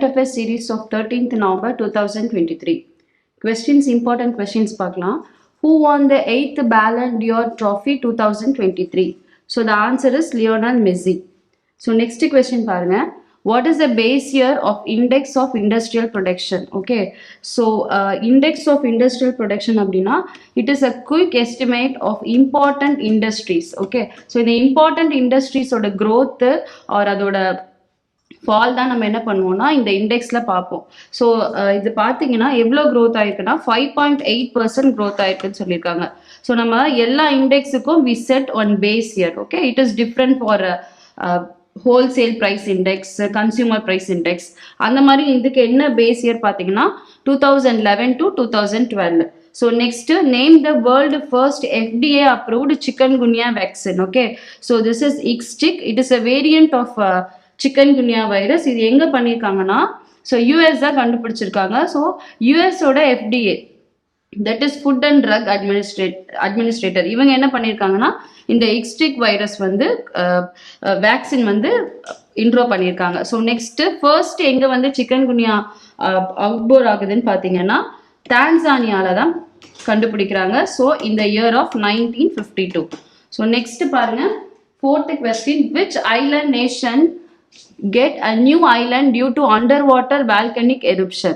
current affairs series of 13th November 2023. Questions, important questions பார்க்கலாம். Who won the 8th Ballon d'Or trophy 2023? So the answer is Lionel Messi. So next question பாருங்க. What is the base year of index of industrial production? Okay, so index of industrial production அப்படின்னா it is a quick estimate of important industries. Okay, so இந்த important industries ஓட growth or அதோட fall தான் நம்ம என்ன பண்ணுவோம்னா இந்த இண்டெக்ஸ்ல பார்ப்போம். ஸோ இது பார்த்தீங்கன்னா எவ்வளோ க்ரோத் ஆயிருக்குன்னா 5.8% க்ரோத் ஆயிருக்குன்னு சொல்லியிருக்காங்க. ஸோ நம்ம எல்லா இண்டெக்ஸுக்கும் we set one base year. Okay, it is different for wholesale price index, consumer price index, அந்த மாதிரி இதுக்கு என்ன பேஸ் இயர் பார்த்தீங்கன்னா 2011 to 2012. So next, name the world first FDA approved chikungunya vaccine. Okay, so this is IXCHIQ. It is a variant of chikungunya virus. இது எங்க பண்ணிருக்காங்கன்னா so US தான் கண்டுபிடிச்சிருக்காங்க. So யூஎஸோட FDA, that is food and drug administrator, இவங்க என்ன பண்ணியிருக்காங்கன்னா இந்த IXCHIQ virus வந்து வேக்சின் வந்து இன்ட்ரோ பண்ணியிருக்காங்க. ஸோ நெக்ஸ்ட் ஃபர்ஸ்ட் எங்க வந்து சிக்கன்குனியா அவுட்போர் ஆகுதுன்னு பார்த்தீங்கன்னா டான்சானியால தான் கண்டுபிடிக்கிறாங்க. ஸோ இந்த இயர் ஆஃப் 1952. ஸோ நெக்ஸ்ட் பாருங்க, fourth question, which island nation get a new island due to underwater volcanic eruption?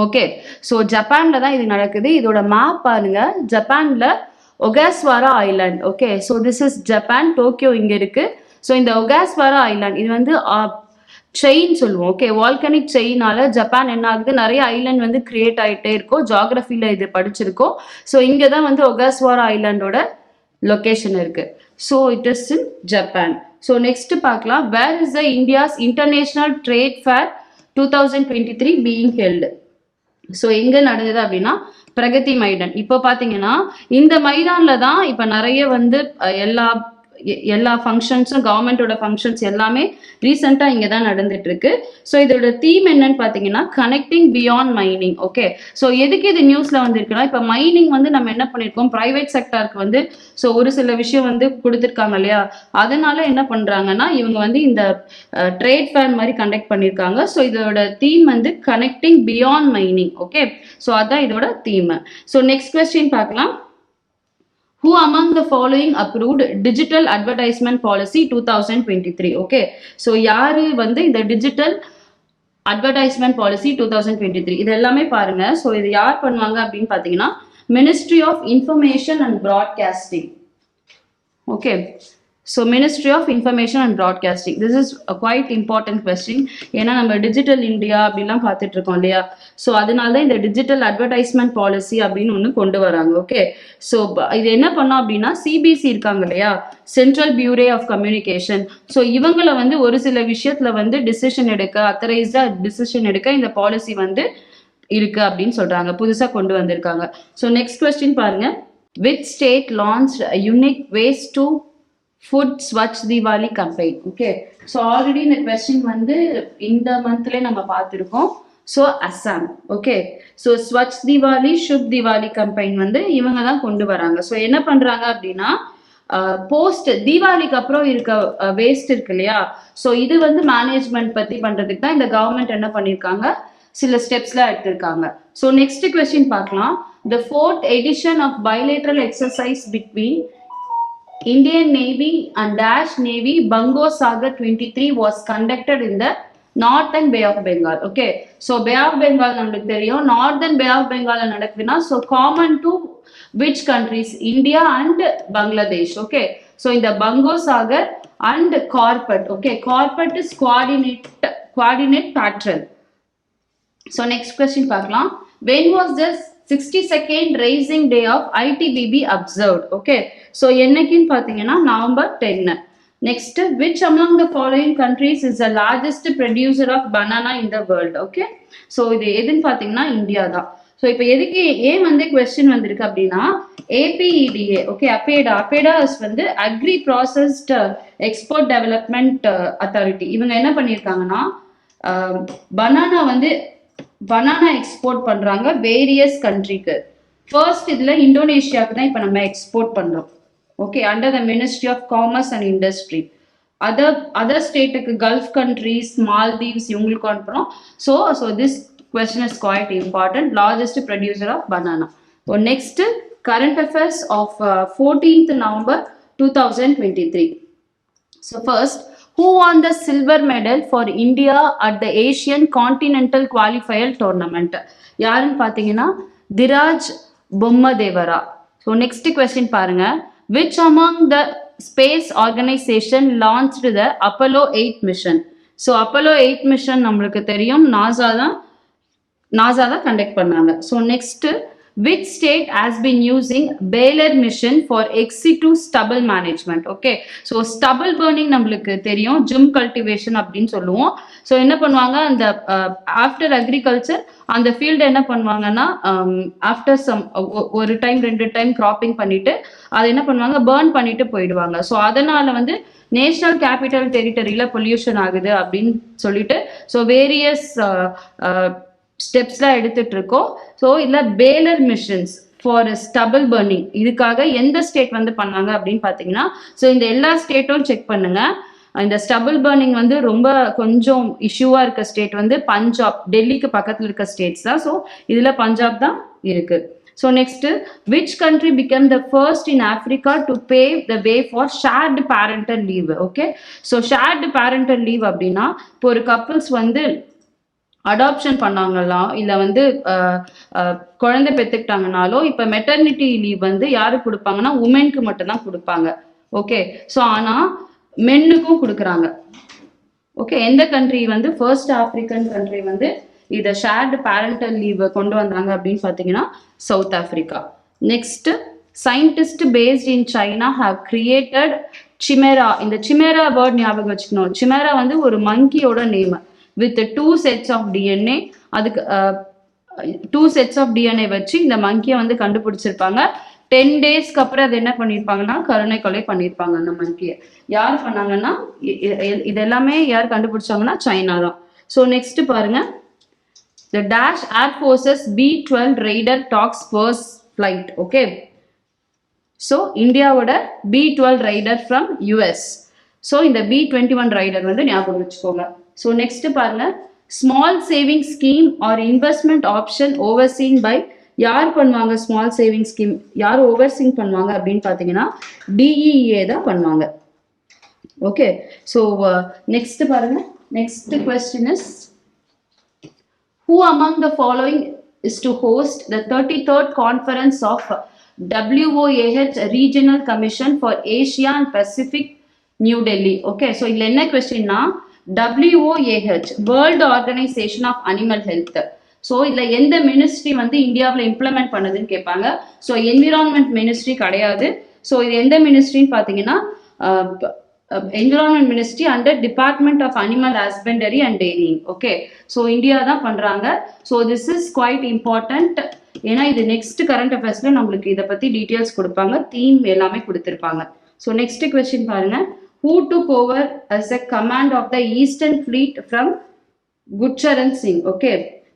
Okay, so ஜப்பான்ல தான் இது நடக்குது. இதோட மேப் பாருங்க, ஜப்பான்ல Ogasawara island. Okay, so this is Japan, Tokyo இங்க இருக்கு. ஸோ இந்த ஒகாஸ்வாரா ஐலாண்ட் இது வந்து செயின் சொல்லுவோம். ஓகே, வால்கனிக் செயினால ஜப்பான் என்ன ஆகுது, நிறைய ஐலாண்ட் வந்து கிரியேட் ஆகிட்டே இருக்கும். ஜியாகிரபில இது படிச்சிருக்கோம். ஸோ இங்கே தான் வந்து ஒகாஸ்வாரா ஐலாண்டோட லொக்கேஷன் இருக்கு. So it is in Japan. So next பார்க்கலாம், where is the India's international trade fair 2023 being held? So எங்க நடந்தது அப்படின்னா பிரகதி மைதான். இப்போ பார்த்தீங்கன்னா இந்த மைதான்ல தான் இப்போ நிறைய வந்து எல்லா ஃபங்க்ஷன்ஸும், கவர்மெண்டோட ஃபங்க்ஷன்ஸ் எல்லாமே ரீசெண்டாக இங்கே தான் நடந்துட்டு இருக்கு. ஸோ இதோட தீம் என்னன்னு பார்த்தீங்கன்னா connecting beyond mining. Okay, so எதுக்கு இது நியூஸ்ல வந்துருக்குன்னா இப்போ மைனிங் வந்து நம்ம என்ன பண்ணியிருக்கோம், பிரைவேட் செக்டருக்கு வந்து ஸோ ஒரு சில விஷயம் வந்து கொடுத்துருக்காங்க இல்லையா, அதனால என்ன பண்றாங்கன்னா இவங்க வந்து இந்த ட்ரேட் ஃபேர் மாதிரி கண்டக்ட் பண்ணியிருக்காங்க. ஸோ இதோட தீம் வந்து connecting beyond mining. Okay, so அதான் இதோட தீம். ஸோ நெக்ஸ்ட் கொஸ்டின் பார்க்கலாம், who among the following approved digital advertisement policy 2023? Okay, so யாரு வந்து இந்த digital advertisement policy 2023 இது எல்லாமே பாருங்க. ஸோ இது யார் பண்ணுவாங்க அப்படின்னு பார்த்தீங்கன்னா Ministry of Information and Broadcasting. Okay, so Ministry of Information and Broadcasting, this is a quite important question. ஏன்னா நம்ம டிஜிட்டல் இந்தியா அப்படின்லாம் பார்த்துட்டு இருக்கோம் இல்லையா, ஸோ அதனால தான் இந்த டிஜிட்டல் அட்வர்டைஸ்மெண்ட் பாலிசி அப்படின்னு ஒன்று கொண்டு வராங்க. ஓகே, ஸோ இது என்ன பண்ணோம் அப்படின்னா சிபிசி இருக்காங்க இல்லையா, central bureau of communication. So இவங்களை வந்து ஒரு சில விஷயத்துல வந்து டிசிஷன் எடுக்க, அத்தரைஸ்டா டிசிஷன் எடுக்க இந்த பாலிசி வந்து இருக்கு அப்படின்னு சொல்றாங்க, புதுசா கொண்டு வந்திருக்காங்க. ஸோ நெக்ஸ்ட் கொஸ்டின் பாருங்க, which state launched a unique ways to food Swachh Diwali campaign? Okay, so already இந்த question வந்து இந்த மந்த்ல நம்ம பார்த்திருக்கோம். So Assam. Okay, so Swachh Diwali Shubh Diwali campaign வந்து இவங்க தான் கொண்டு வராங்க. ஸோ என்ன பண்றாங்க அப்படின்னா போஸ்ட் தீபாவளிக்கு அப்புறம் இருக்க வேஸ்ட் இருக்கு இல்லையா, ஸோ இது வந்து மேனேஜ்மெண்ட் பத்தி பண்றதுக்கு தான் இந்த கவர்மெண்ட் என்ன பண்ணிருக்காங்க, சில ஸ்டெப்ஸ்லாம் எடுத்திருக்காங்க. ஸோ நெக்ஸ்ட் கொஸ்டின் பார்க்கலாம், the 4th edition of bilateral exercise between Indian Navy and Dash Navy Bungo Sagar 23 was conducted in the Northern Bay of Bengal. Okay, so Bay of Bengal நம்மளுக்கு தெரியும், Northern Bay of Bengal நடக்குதுன்னா so common to which countries? India and Bangladesh. Okay, so in the Bungo Sagar and Corpet. Okay, Corpet is coordinate patrol. So next question பார்க்கலாம், when was the 62nd raising day of ITBB observed? Okay, so என்னைக்குன்னு பார்த்தீங்கன்னா November 10. Next, which among the following countries is the largest producer of banana in the world? Okay, so இது எதுன்னு பார்த்தீங்கன்னா India தான். So இப்போ எதுக்கு ஏன் வந்து question வந்திருக்கு அப்படின்னா APEDA. ஓகே, அப்பேடா வந்து agri processed export development authority. இவங்க என்ன பண்ணியிருக்காங்கன்னா பனானா எக்ஸ்போர்ட் பண்றாங்க வேரியஸ் கண்ட்ரிக்கு. ஃபர்ஸ்ட் இதுல இந்தோனேஷியாவுக்கு தான் இப்போ நம்ம எக்ஸ்போர்ட் பண்றோம். Okay, under the ministry of commerce and industry. other ஸ்டேட்டுக்கு கல்ஃப் கண்ட்ரீஸ் மால்தீவ்ஸ் இவங்களுக்கு அனுப்புறோம். So this question is quite important. Largest producer of banana. So next current affairs of 14th November 2023. So first, who won the silver medal for India at the Asian Continental Qualifier Tournament? யாருன்னு பார்த்தீங்கன்னா Dhiraj Bommadevara. So next question பாருங்க. Which among the space organization launched the Apollo 8 mission? So Apollo 8 mission நம்மளுக்கு தெரியும் NASA தான் conduct பண்ணாங்க. So next which state has been using Baylor mission for ex-situ stubble management? Okay, so stubble burning நம்மளுக்கு தெரியும், gym cultivation அப்படின்னு சொல்லுவோம். So என்ன பண்ணுவாங்க, அந்த ஆஃப்டர் அக்ரிகல்ச்சர் அந்த ஃபீல்டு என்ன பண்ணுவாங்கன்னா ஆஃப்டர் சம் ஒரு டைம் 2 டைம் கிராப்பிங் பண்ணிட்டு அதை என்ன பண்ணுவாங்க, பேர்ன் பண்ணிட்டு போயிடுவாங்க. ஸோ அதனால வந்து நேஷனல் கேபிட்டல் டெரிட்டரியில பொல்யூஷன் ஆகுது அப்படின்னு சொல்லிட்டு ஸோ வேரியஸ் ஸ்டெப்ஸ்லாம் எடுத்துட்டு இருக்கோம். ஸோ இல்லை baler machines for stubble burning இதுக்காக எந்த ஸ்டேட் வந்து பண்ணாங்க அப்படின்னு பார்த்தீங்கன்னா, ஸோ இந்த எல்லா ஸ்டேட்டும் செக் பண்ணுங்க. இந்த ஸ்டபிள் பர்னிங் வந்து ரொம்ப கொஞ்சம் இஷ்யூவாக இருக்க ஸ்டேட் வந்து பஞ்சாப், டெல்லிக்கு பக்கத்தில் இருக்க ஸ்டேட்ஸ் தான். ஸோ இதில் பஞ்சாப் தான் இருக்கு. So next, which country became the first in Africa to pave the way for shared parental leave? Okay, so shared parental leave அப்படின்னா இப்போ ஒரு கப்புள்ஸ் வந்து அடாப்ஷன் பண்ணாங்கலாம் இல்லை வந்து குழந்தை பெற்றுக்கிட்டாங்கனாலோ இப்போ மெட்டர்னிட்டி லீவ் வந்து யாருக்கு கொடுப்பாங்கன்னா உமனுக்கு மட்டும்தான் கொடுப்பாங்க. ஓகே, ஸோ ஆனால் மென்னுக்கும் கொடுக்குறாங்க. ஓகே, எந்த கண்ட்ரி வந்து ஃபர்ஸ்ட் ஆப்பிரிக்கன் கண்ட்ரி வந்து இதை ஷேர்டு பேரண்டல் லீவ் கொண்டு வந்தாங்க அப்படின்னு பார்த்தீங்கன்னா South Africa. Next, scientist based in China have created chimera. இந்த சிமெரா வேர்ட் ஞாபகம் வச்சுக்கணும். சிமெரா வந்து ஒரு மங்கியோட name with 2 sets of DNA. அதுக்கு 2 sets of DNA வச்சு இந்த மங்கியை வந்து கண்டுபிடிச்சிருப்பாங்க. 10 daysக்கு அப்புறம் அது என்ன பண்ணியிருப்பாங்கன்னா கருணை கொலை பண்ணியிருப்பாங்க அந்த மங்கியை. யார் பண்ணாங்கன்னா இது எல்லாமே யார் கண்டுபிடிச்சாங்கன்னா சைனா தான். ஸோ நெக்ஸ்ட் பாருங்க, the Dash Air Forces B-12 Raider talks first flight. Okay, so இந்தியாவோட B-12 Raider from US. So இந்த B-21 Raider வந்து ஞாபகம் வச்சுக்கோங்க. ஸோ நெக்ஸ்ட் பாருங்க, small saving scheme or investment option overseen by யார் பண்ணுவாங்க? ஸ்மால் சேவிங் ஸ்கீம் யார் ஓவர்சீன் பண்ணுவாங்க அப்படின்னு பார்த்தீங்கன்னா டிஇஏ தான் பண்ணுவாங்க. ஓகே, ஸோ நெக்ஸ்ட் பாருங்க, next question is who among the following is to host the 33rd conference of WOAH Regional Commission for Asia and Pacific, New Delhi? Okay, so இதில் என்ன கொஸ்டின்னா WOAH world organisation of animal health. So இதில் எந்த ministry வந்து இந்தியாவில் implement பண்ணுதுன்னு கேட்பாங்க. So environment ministry கிடையாது. ஸோ இது எந்த மினிஸ்ட்ரின்னு பார்த்தீங்கன்னா environment ministry under department of animal husbandry and dairying. Okay, so India தான் பண்ணுறாங்க. So this is quite important. ஏன்னா இது நெக்ஸ்ட் கரண்ட் அஃபேர்ஸ்ல நம்மளுக்கு இதை பற்றி டீட்டெயில்ஸ் கொடுப்பாங்க, தீம் எல்லாமே கொடுத்துருப்பாங்க. ஸோ நெக்ஸ்ட் கொஸ்டின் பாருங்க, who took over as the command of the Eastern Fleet from Gurcharan Singh? Okay,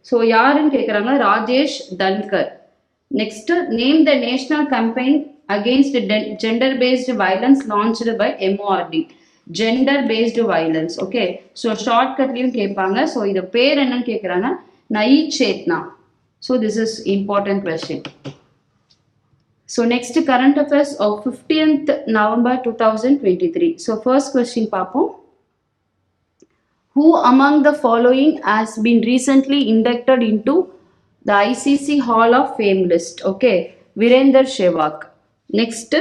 so யாருன்னு கேட்குறாங்க, Rajesh Dhankar. Next, name the national campaign against gender based violence launched by MORD. gender based violence. Okay, so ஷார்ட்கட்லையும் கேட்பாங்க. So இது பேர் என்னன்னு கேட்குறாங்க, Nayi Chetna. So this is important question. So next current affairs of 15th November 2023. So first question paapom. Who among the following has been recently inducted into the ICC Hall of Fame list? Okay, Virender Sehwag. Next,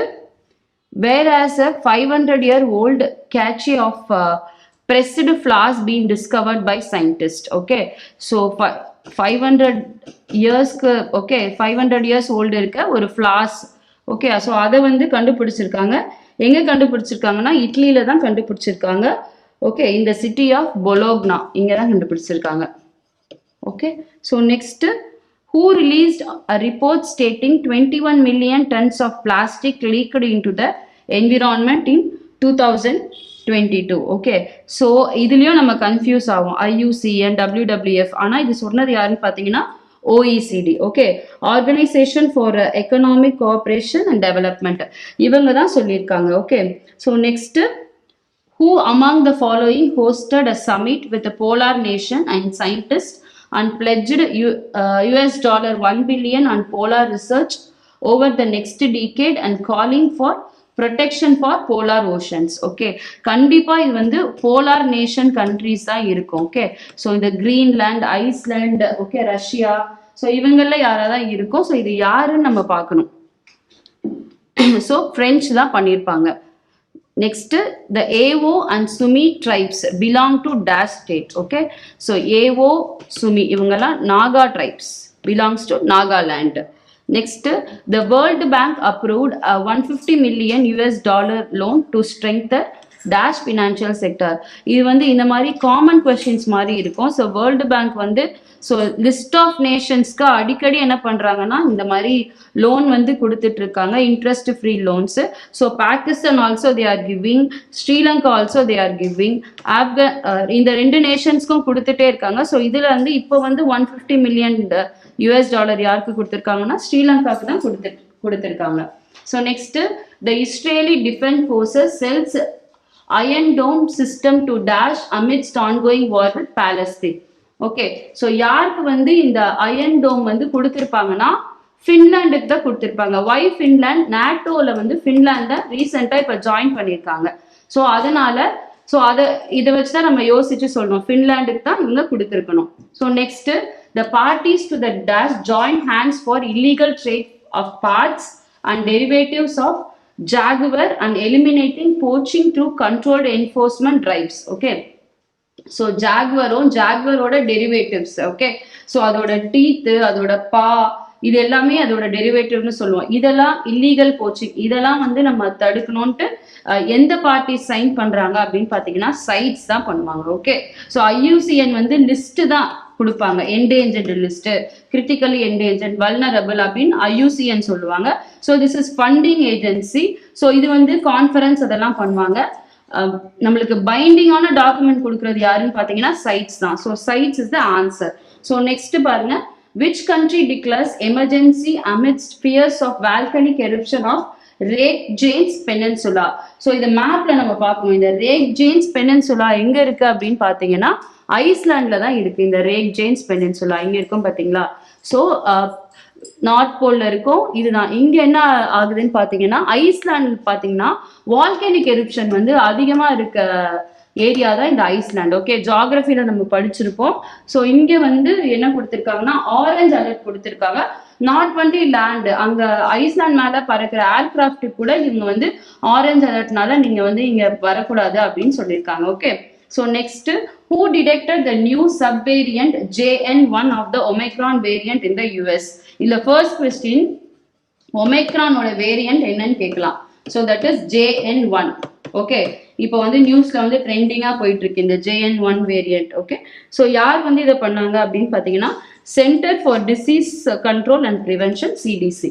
where has a 500-year-old cache of pressed flowers been discovered by scientists? Okay, so 500 இயர்ஸ்க்கு okay 500 years old இருக்க ஒரு flowers. Okay, so அதை வந்து கண்டுபிடிச்சிருக்காங்க. எங்கே கண்டுபிடிச்சிருக்காங்கன்னா இட்லியில தான் கண்டுபிடிச்சிருக்காங்க. Okay, இந்த சிட்டி ஆஃப் பொலோக்னா இங்கே தான் கண்டுபிடிச்சிருக்காங்க. Okay, so next, who released a report stating 21 million tons of plastic leaked into the environment in 2022. Okay, so இதுலேயும் நம்ம கன்ஃபியூஸ் ஆகும் IUCN WWF. ஆனால் இது சொன்னது யாருன்னு பார்த்தீங்கன்னா OECD. Okay, organisation for economic cooperation and development, இவங்க தான் சொல்லியிருக்காங்க. Okay, so next, Who among the following hosted a summit with a polar nation and scientists and pledged $1 billion on polar research over the next decade and calling for protection for polar oceans? Okay, கண்டிப்பா இது வந்து polar nation countries தான் இருக்கும். Okay, so இந்த Greenland, island, okay, Russia, so இவங்கள யாராதான் இருக்கும். So இது யாருன்னு நம்ம பார்க்கணும். ஸோ பிரெஞ்சு தான் பண்ணியிருப்பாங்க. Next, the Ao and Sumi tribes belong to dash state. Okay, so Ao, Sumi, ivangala Naga tribes, belongs to Nagaland. Next, the World Bank approved a $150 million loan to strengthen dash financial sector. இது வந்து இந்த மாதிரி common questions மாதிரி இருக்கும். So world bank வந்து so list of நேஷன்ஸ்க்கு அடிக்கடி என்ன பண்ணுறாங்கன்னா இந்த மாதிரி லோன் வந்து கொடுத்துட்டு இருக்காங்க, interest free loans. So Pakistan also they are giving, Sri Lanka also they are giving, இந்த 2 நேஷன்ஸ்க்கும் கொடுத்துட்டே இருக்காங்க. ஸோ இதில் வந்து இப்போ வந்து $150 million யாருக்கு கொடுத்துருக்காங்கன்னா ஸ்ரீலங்காவுக்கு தான் கொடுத்துருக்காங்க. So next, the Israeli defence forces sells Iron Dome system to dash amidst ongoing war with Palestine. Okay, so யாருக்கு வந்து இந்த அயன் டோம் வந்து கொடுத்துருப்பாங்கன்னா ஃபின்லாண்டுக்கு தான் கொடுத்துருப்பாங்க. Y Finland? நேட்டோவில் வந்து ஃபின்லாண்டை ரீசெண்டாக இப்போ ஜாயின் பண்ணியிருக்காங்க. ஸோ அதனால இதை வச்சு தான் நம்ம யோசிச்சு சொல்லணும், ஃபின்லாண்டுக்கு தான் இவங்க கொடுத்துருக்கணும். So next, the parties to the dash join hands for illegal trade of parts and derivatives of Jaguar and eliminating poaching through controlled enforcement drives. Okay, so ஜாகுவரோட டெரிவேட்டிவ்ஸ். ஓகே, ஸோ அதோட டீத்து, அதோட பா, இது எல்லாமே அதோட டெரிவேட்டிவ்னு சொல்லுவோம். இதெல்லாம் illegal poaching, இதெல்லாம் வந்து நம்ம தடுக்கணும்ட்டு எந்த பார்ட்டி சைன் பண்றாங்க அப்படின்னு பாத்தீங்கன்னா சைட்ஸ் தான் பண்ணுவாங்க. ஓகே, ஸோ IUCN வந்து லிஸ்ட் தான் கொடுப்பாங்க, endangered list, critically endangered, vulnerable அப்படின்னு IUCN சொல்லுவாங்க. So this is funding agency. So இது வந்து கான்ஃபரன்ஸ் அதெல்லாம் பண்ணுவாங்க. நம்மளுக்கு பைண்டிங்கான டாக்குமெண்ட் கொடுக்கறது யாருன்னு பார்த்தீங்கன்னா சைட்ஸ் தான். So CITES is the answer. So next பாருங்க, which country declares emergency amidst fears of volcanic eruption of Reykjanes peninsula? So இந்த மேப்ல நம்ம பார்க்கணும், இந்த ரேக் ஜேன்ஸ் பெனின்சுலா எங்க இருக்கு அப்படின்னு பார்த்தீங்கன்னா ஐஸ்லாண்ட்ல தான் இருக்கு. இந்த ரேக் ஜேன்ஸ் பெனின்சுலா இங்க இருக்கும் பாத்தீங்களா? ஸோ நார்த் போல்ல இருக்கும். இதுதான் இங்க என்ன ஆகுதுன்னு பாத்தீங்கன்னா ஐஸ்லாண்ட் பாத்தீங்கன்னா வால்கனிக் எரிப்ஷன் வந்து அதிகமா இருக்க ஏரியா தான் இந்த ஐஸ்லாண்ட். ஓகே, ஜியாகிரபில நம்ம படிச்சிருப்போம். ஸோ இங்க வந்து என்ன கொடுத்துருக்காங்கன்னா ஆரஞ்சு அலர்ட் கொடுத்துருக்காங்க. நாட் ஒன்லி லேண்ட், அங்க ஐஸ்லாண்ட் மேல பறக்கிற ஏர்கிராஃப்ட் கூட இவங்க வந்து ஆரஞ்சு அலர்ட்னால நீங்க வந்து இங்க வரக்கூடாது அப்படின்னு சொல்லியிருக்காங்க. Okay, so next, who detected the new subvariant JN1 of the Omicron variant in the US? இல்ல ஃபர்ஸ்ட் கொஸ்டின், ஒமைக்ரானோட வேரியன்ட் என்னன்னு கேட்கலாம். So that is JN1. Okay, இப்போ வந்து நியூஸ்ல வந்து ட்ரெண்டிங்கா போயிட்டு இருக்கு இந்த JN1 வேரியன்ட். ஓகே, ஸோ யார் வந்து இதை பண்ணாங்க அப்படின்னு பார்த்தீங்கன்னா centre for disease control and prevention, CDC.